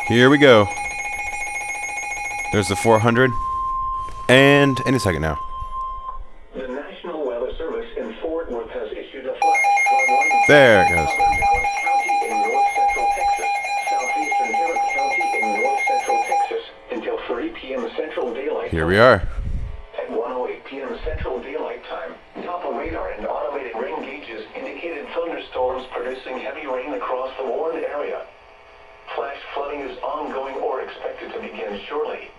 Here we go. There's the 400. And any second now. The National Weather Service in Fort Worth has issued a flash flood warning. There it goes. Dallas County in north central Texas, southeastern Harris County in north central Texas until 3 p.m. Central Daylight Here Time. we are. At 1:08 p.m. Central Daylight Time, Doppler radar and automated rain gauges indicated thunderstorms producing heavy rain across the warned area. Flash flooding is ongoing or expected to begin shortly.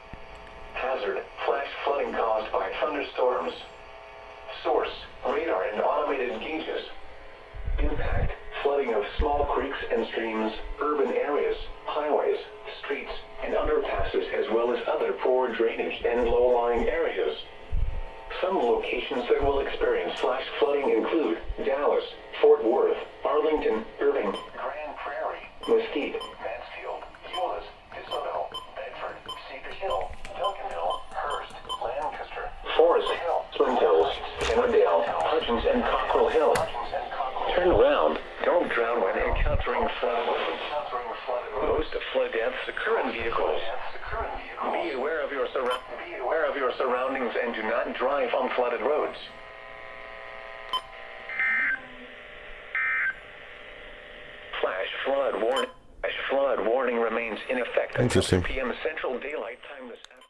Hazard: flash flooding caused by thunderstorms. Source: radar and automated gauges. Impact: flooding of small creeks and streams, urban areas, highways, streets, and underpasses, as well as other poor drainage and low-lying areas. Some locations that will experience flash flooding include Dallas, Fort Worth, Arlington, Irving, Grand Prairie, Mesquite, Mansfield, Euless, DeSoto, Bedford, Cedar Hill, Duncanville, Hearst, Lancaster, Forest Hill, Spring Hills, Emmerdale, Hutchins, and Cockrell Hill. Turn around. Don't drown when encountering flood. Most flood deaths occur in vehicles. Be aware of your surroundings and do not drive on flooded roads. Flash flood warning remains in effect until Interesting. 2 p.m. Central Daylight Time this afternoon.